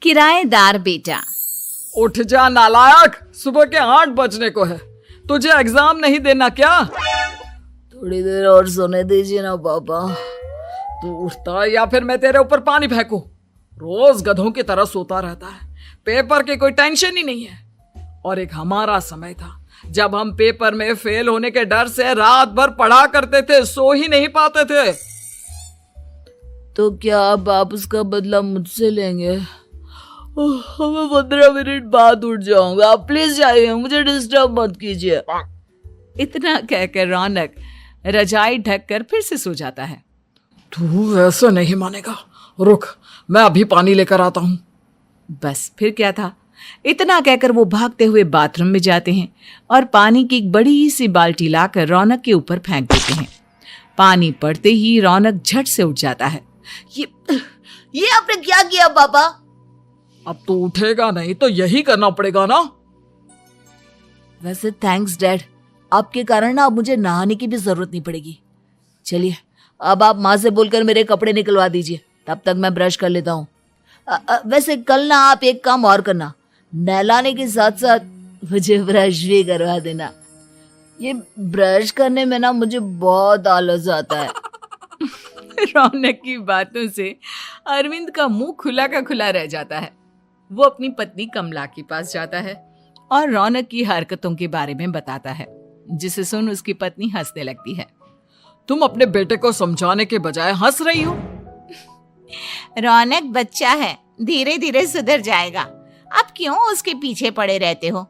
किराएदार बेटा। उठ जा नालायक, सुबह के 8 बजने को है। तुझे एग्जाम नहीं देना क्या? थोड़ी देर और सोने दीजिए ना पापा। तू उठता या फिर मैं तेरे ऊपर पानी फेंकूं? रोज गधों की तरह सोता रहता है, पेपर की कोई टेंशन ही नहीं है। और एक हमारा समय था जब हम पेपर में फेल होने के डर से रात भर पढ़ा करते थे, सो ही नहीं पाते थे। तो क्या अब आप उसका बदला मुझसे लेंगे? मैं 15 मिनट बाद उठ जाऊंगा, आप प्लीज जाइए, मुझे डिस्टर्ब मत कीजिए। इतना कहकर रौनक रजाई ढककर फिर से सो जाता है। तू ऐसा नहीं मानेगा, रुक मैं अभी पानी लेकर आता हूं। बस फिर क्या था, इतना कहकर वो भागते हुए बाथरूम में जाते हैं और पानी की एक बड़ी सी बाल्टी लाकर रौनक के ऊपर फेंक देते हैं। पानी पड़ते ही रौनक झट से उठ जाता है। ये आपने क्या किया पापा? अब तो उठेगा नहीं तो यही करना पड़ेगा ना। वैसे थैंक्स डैड, आपके कारण ना अब मुझे नहाने की भी जरूरत नहीं पड़ेगी। चलिए अब आप माँ से बोलकर मेरे कपड़े निकलवा दीजिए, तब तक मैं ब्रश कर लेता हूँ। वैसे कल ना आप एक काम और करना, नहलाने के साथ साथ मुझे ब्रश भी करवा देना। ये ब्रश करने में ना मुझे बहुत आलस आता है। रौनक की बातों से अरविंद का मुंह खुला का खुला रह जाता है। वो अपनी पत्नी कमला के पास जाता है और रौनक की हरकतों के बारे में बताता है, जिसे सुन उसकी पत्नी हंसने लगती है। तुम अपने बेटे को समझाने के बजाय हंस रही हो। रौनक बच्चा है, धीरे धीरे सुधर जाएगा, आप क्यों उसके पीछे पड़े रहते हो?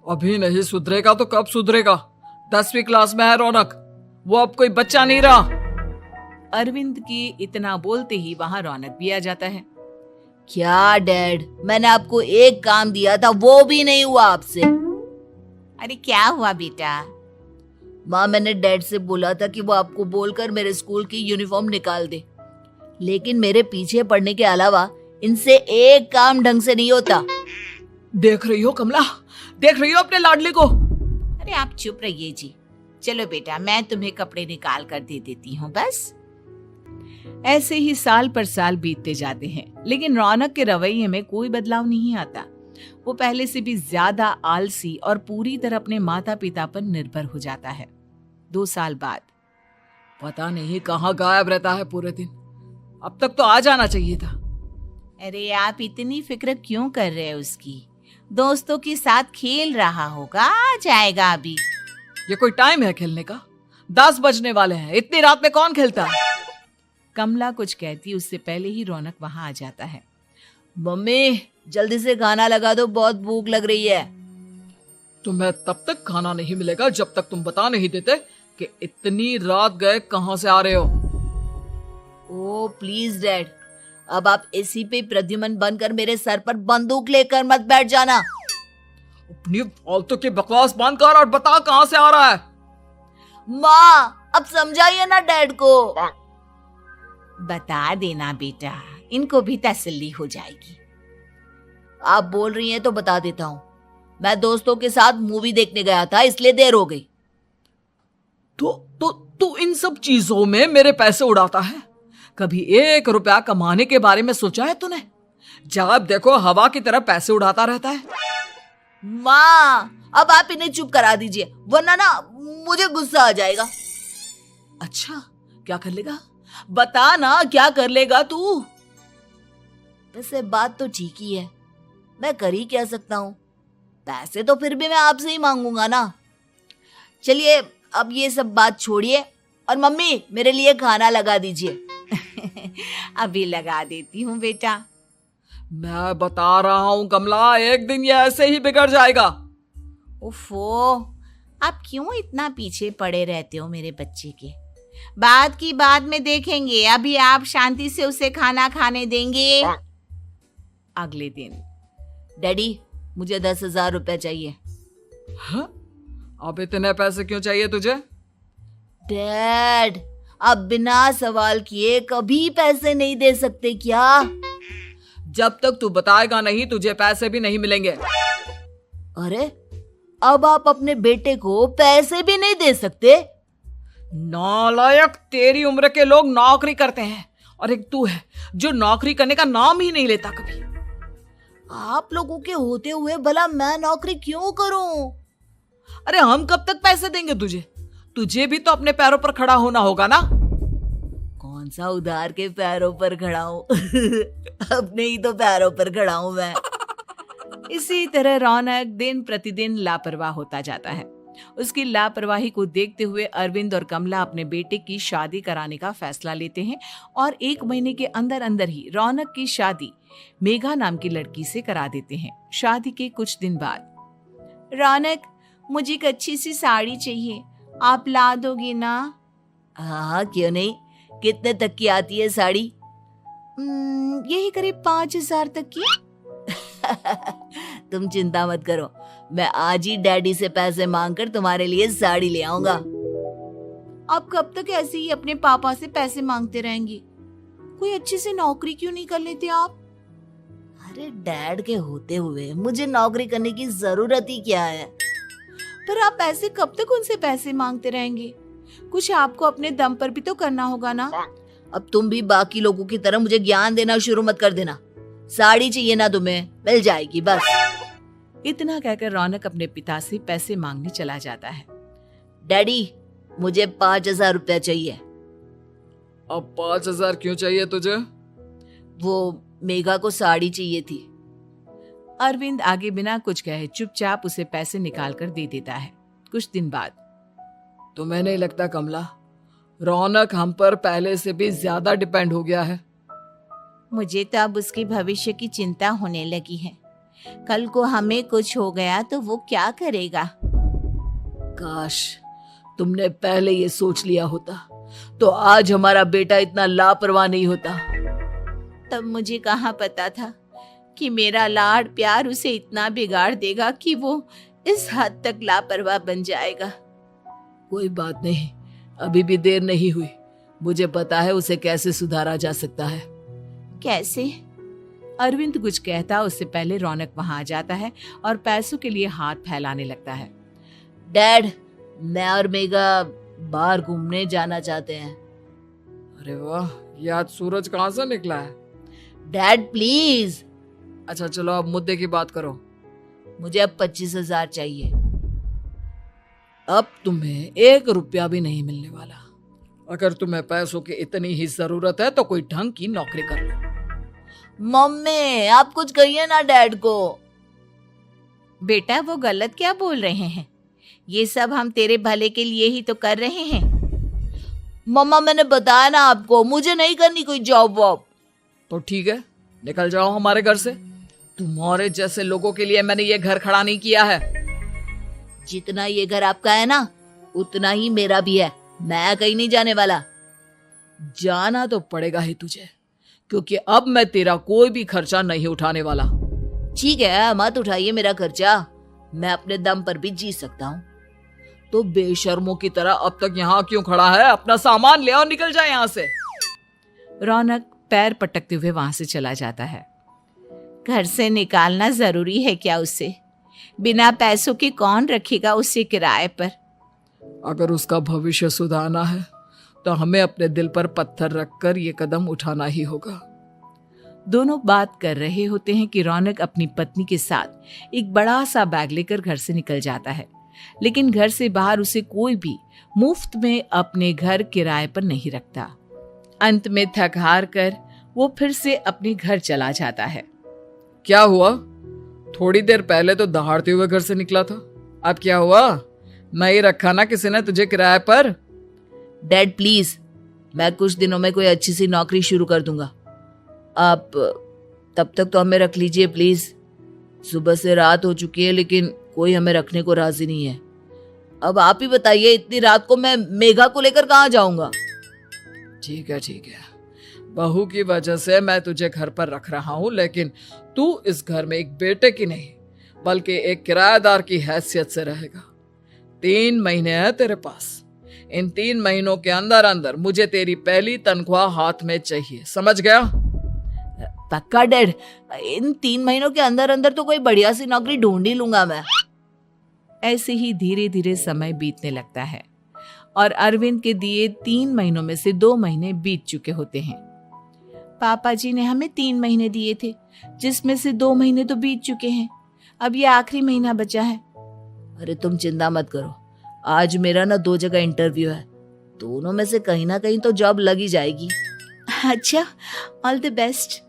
अभी नहीं सुधरेगा तो कब सुधरेगा? 10वीं क्लास में है रौनक, वो अब कोई बच्चा नहीं रहा। अरविंद की इतना बोलते ही वहां रौनक भी आ जाता है। क्या डैड, मैंने आपको एक काम दिया था, वो भी नहीं हुआ आपसे। अरे क्या हुआ बेटा? माँ, मैंने डैड से बोला था कि वो आपको बोलकर मेरे स्कूल की यूनिफॉर्म निकाल दे, लेकिन मेरे पीछे पड़ने के अलावा इनसे एक काम ढंग से नहीं होता। देख रही हो कमला, देख रही हो अपने लाडले को? अरे आप चुप रहिए जी। चलो बेटा, मैं तुम्हें कपड़े निकाल कर दे देती हूँ। बस ऐसे ही साल पर साल बीतते जाते हैं, लेकिन रौनक के रवैये में कोई बदलाव नहीं आता। वो पहले से भी ज्यादा आलसी और पूरी तरह अपने माता पिता पर निर्भर हो जाता है। 2 साल बाद पता नहीं कहाँ गायब रहता है पूरे दिन, अब तक तो आ जाना चाहिए था। अरे आप इतनी फिक्र क्यों कर रहे हैं उसकी? दोस्तों के साथ खेल रहा होगा, आ जाएगा अभी। ये कोई टाइम है खेलने का? 10 बजने वाले हैं, इतनी रात में कौन खेलता है? कमला कुछ कहती उससे पहले ही रौनक वहां आ जाता है। मम्मी जल्दी से खाना लगा दो, बहुत भूख लग रही है। तुम्हें तब तक खाना नहीं मिलेगा जब तक तुम बता नहीं देते कि इतनी रात गए कहां से आ रहे हो। ओ प्लीज डैड, अब आप एसी पे प्रद्युमन बनकर मेरे सर पर बंदूक लेकर मत बैठ जाना। अपनी फालतू की बकवास बंद कर और बता कहां से आ रहा है। माँ अब समझाइए ना डैड को। बता देना बेटा, इनको भी तसल्ली हो जाएगी। आप बोल रही हैं तो बता देता हूँ, मैं दोस्तों के साथ मूवी देखने गया था, इसलिए देर हो गई। तो इन सब चीजों में मेरे पैसे उड़ाता है? कभी 1 रुपया कमाने के बारे में सोचा है तूने? जब देखो हवा की तरह पैसे उड़ाता रहता है। माँ अब आप इन्हें चुप करा दीजिए, वरना ना मुझे गुस्सा आ जाएगा। अच्छा क्या कर लेगा? बता ना क्या कर लेगा तू? वैसे बात तो ठीक ही है, मैं कर ही क्या सकता हूँ, पैसे तो फिर भी मैं आपसे ही मांगूंगा ना। चलिए अब ये सब बात छोड़िए और मम्मी मेरे लिए खाना लगा दीजिए। अभी लगा देती हूँ बेटा। मैं बता रहा हूँ कमला, एक दिन ये ऐसे ही बिगड़ जाएगा। उफ़ो, आप क्यों इतना पीछे पड़े रहते हो मेरे बच्चे के? बात की बाद में देखेंगे, अभी आप शांति से उसे खाना खाने देंगे। अगले दिन, डैडी मुझे 10,000 रुपए चाहिए। हाँ? अब इतने पैसे क्यों चाहिए तुझे? डैड आप बिना सवाल किए कभी पैसे नहीं दे सकते क्या? जब तक तू बताएगा नहीं तुझे पैसे भी नहीं मिलेंगे। अरे अब आप अपने बेटे को पैसे भी नहीं दे सकते? नालायक, तेरी उम्र के लोग नौकरी करते हैं और एक तू है जो नौकरी करने का नाम ही नहीं लेता कभी। आप लोगों के होते हुए भला मैं नौकरी क्यों करूं? अरे हम कब तक पैसे देंगे तुझे? तुझे भी तो अपने पैरों पर खड़ा होना होगा ना। कौन सा उधार के पैरों पर खड़ा हूं? अपने ही तो पैरों पर खड़ा हूं मैं। इसी तरह रौनक दिन प्रतिदिन लापरवाह होता जाता है। उसकी लापरवाही को देखते हुए अरविंद और कमला अपने बेटे की शादी कराने का फैसला लेते हैं और 1 महीने के अंदर अंदर ही रौनक की शादी मेघा नाम की लड़की से करा देते हैं। शादी के कुछ दिन बाद, रौनक, मुझे एक अच्छी सी साड़ी चाहिए, आप ला दोगे ना? हाँ, क्यों नहीं। कितने तक की आती है साड़ी? यही करीब 5,000 तक की। तुम चिंता मत करो, मैं आज ही डैडी से पैसे मांगकर तुम्हारे लिए साड़ी ले आऊंगा। आप कब तक ऐसे ही अपने पापा से पैसे मांगते रहेंगे? कोई अच्छी सी नौकरी क्यों नहीं कर लेते आप? अरे डैड के होते हुए मुझे नौकरी करने की जरूरत ही क्या है? पर आप ऐसे कब तक उनसे पैसे मांगते रहेंगे? कुछ आपको अपने दम पर भी तो करना होगा ना। अब तुम भी बाकी लोगों की तरह मुझे ज्ञान देना शुरू मत कर देना। साड़ी चाहिए ना तुम्हें, मिल जाएगी बस। इतना कहकर रौनक अपने पिता से पैसे मांगने चला जाता है। डैडी, मुझे 5,000 रुपया चाहिए। अब 5,000 क्यों चाहिए तुझे? वो मेघा को साड़ी चाहिए थी। अरविंद आगे बिना कुछ कहे चुपचाप उसे पैसे निकाल कर दे देता है। कुछ दिन बाद, तुम्हें नहीं लगता कमला, रौनक हम पर पहले से भी ज्यादा डिपेंड हो गया है? मुझे तो अब उसके भविष्य की चिंता होने लगी है। कल को हमें कुछ हो गया तो वो क्या करेगा? काश तुमने पहले ये सोच लिया होता तो आज हमारा बेटा इतना लापरवाह नहीं होता। तब मुझे कहाँ पता था कि मेरा लाड प्यार उसे इतना बिगाड़ देगा कि वो इस हद तक लापरवाह बन जाएगा। कोई बात नहीं, अभी भी देर नहीं हुई। मुझे पता है उसे कैसे सुधारा जा सकता है। कैसे? अरविंद कुछ कहता उससे पहले रौनक वहां आ जाता है और पैसों के लिए हाथ फैलाने लगता है। डैड, मैं और मेघा बाहर घूमने जाना चाहते हैं। अरे वाह, ये आज सूरज कहाँ से निकला है? Dad please. अच्छा चलो अब मुद्दे की बात करो। मुझे अब 25,000 चाहिए। अब तुम्हें 1 रुपया भी नहीं मिलने वाला। अगर तुम्हें पैसों की इतनी ही जरूरत है तो कोई ढंग की नौकरी कर लो। मम्मी, आप कुछ कहिए ना डैड को। बेटा, वो गलत क्या बोल रहे हैं? ये सब हम तेरे भले के लिए ही तो कर रहे हैं। मम्मा, मैंने बताया ना आपको, मुझे नहीं करनी कोई जॉब वॉब। तो ठीक है, निकल जाओ हमारे घर से। तुम्हारे जैसे लोगों के लिए मैंने ये घर खड़ा नहीं किया है। जितना ये घर आपका है ना, उतना ही मेरा भी है। मैं कहीं नहीं जाने वाला। जाना तो पड़ेगा ही तुझे, क्योंकि अब मैं तेरा कोई भी खर्चा नहीं उठाने वाला। ठीक है, मत उठाइए मेरा खर्चा, मैं अपने दम पर भी जी सकता हूँ। तो बेशर्मों की तरह अब तक यहाँ क्यों खड़ा है? अपना सामान ले और निकल जाए यहाँ से। रौनक पैर पटकते हुए वहां से चला जाता है। घर से निकालना जरूरी है क्या उसे? बिना पैसों के कौन रखेगा उसे किराए पर? अगर उसका भविष्य सुधारना है तो हमें अपने दिल पर पत्थर रखकर ये कदम उठाना ही होगा। दोनों बात कर रहे होते हैं कि रौनक अपनी पत्नी के साथ एक बड़ा सा बैग लेकर घर से निकल जाता है, लेकिन घर से बाहर उसे कोई भी मुफ्त में अपने घर किराए पर नहीं रखता। अंत में थक हार कर वो फिर से अपने घर चला जाता है। क्या हुआ? थोड़ी देर पहले तो दहाड़ते हुए घर से निकला था, अब क्या हुआ? नहीं रखा ना किसी ने तुझे किराए पर? डैड प्लीज, मैं कुछ दिनों में कोई अच्छी सी नौकरी शुरू कर दूंगा। आप तब तक तो हमें रख लीजिए प्लीज। सुबह से रात हो चुकी है लेकिन कोई हमें रखने को राजी नहीं है। अब आप ही बताइए, इतनी रात को मैं मेघा को लेकर कहाँ जाऊंगा? ठीक है ठीक है, बहू की वजह से मैं तुझे घर पर रख रहा हूँ, लेकिन तू इस घर में एक बेटे की नहीं बल्कि एक किराएदार की हैसियत से रहेगा। 3 महीने है तेरे पास। इन 3 महीनों के अंदर अंदर मुझे तेरी पहली तनख्वाह हाथ में चाहिए, समझ गया? पक्का डैड, इन 3 महीनों के अंदर अंदर तो कोई बढ़िया सी नौकरी ढूंढ ही लूंगा मैं। ऐसे ही धीरे धीरे समय बीतने लगता है और अरविंद के दिए 3 महीनों में से 2 महीने बीत चुके होते हैं। पापा जी ने हमें 3 महीने दिए थे, जिसमें से 2 महीने तो बीत चुके हैं। अब ये आखिरी महीना बचा है। अरे तुम चिंता मत करो, आज मेरा ना 2 जगह इंटरव्यू है, दोनों में से कहीं ना कहीं तो जॉब लगी जाएगी। अच्छा, all the best.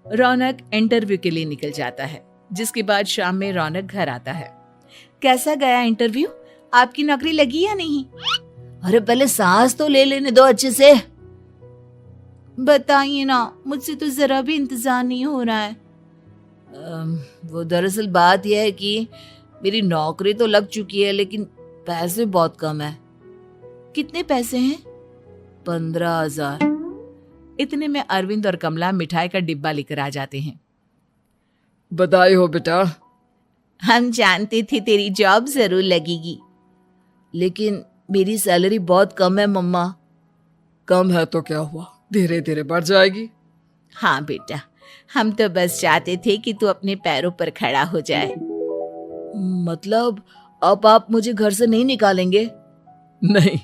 Raunak interview के लिए निकल जाता है, जिसके बाद शाम में रौनक घर आता है। कैसा गया इंटरव्यू? आपकी नौकरी लगी या नहीं? अरे पहले सांस तो ले लेने दो अच्छे से। बताइए ना, मुझसे तो जरा भी इंतजार नहीं हो रहा है। वो दरअसल बात यह है कि मेरी नौकरी तो लग चुकी है, लेकिन पैसे बहुत कम है। कितने पैसे हैं? 15,000। इतने में अरविंद और कमला मिठाई का डिब्बा लेकर आ जाते हैं। बधाई हो बेटा। हम जानते थे तेरी जॉब जरूर लगेगी। लेकिन मेरी सैलरी बहुत कम है मम्मा। कम है तो क्या हुआ, धीरे धीरे बढ़ जाएगी। हाँ बेटा, हम तो बस चाहते थे कि तू अपने पैरों पर खड़ा हो जाए। मतलब अब आप मुझे घर से नहीं निकालेंगे? नहीं,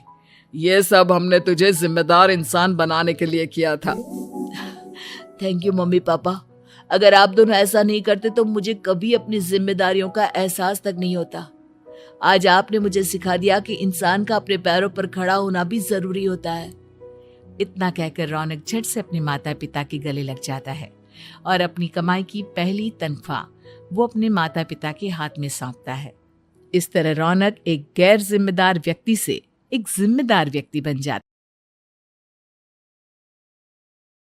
ये सब हमने तुझे जिम्मेदार इंसान बनाने के लिए किया था। Thank you mummy papa. अगर आप दोनों ऐसा नहीं करते तो मुझे कभी अपनी जिम्मेदारियों का एहसास तक नहीं होता। आज आपने मुझे सिखा दिया कि इंसान का अपने पैरों पर खड़ा होना भी जरूरी होता है। इतना कहकर रौनक झट से अपने माता पिता के गले लग जाता है और अपनी कमाई की पहली तनख्वाह वो अपने माता पिता के हाथ में सौंपता है। इस तरह रौनक एक गैर जिम्मेदार व्यक्ति से एक जिम्मेदार व्यक्ति बन जाता है।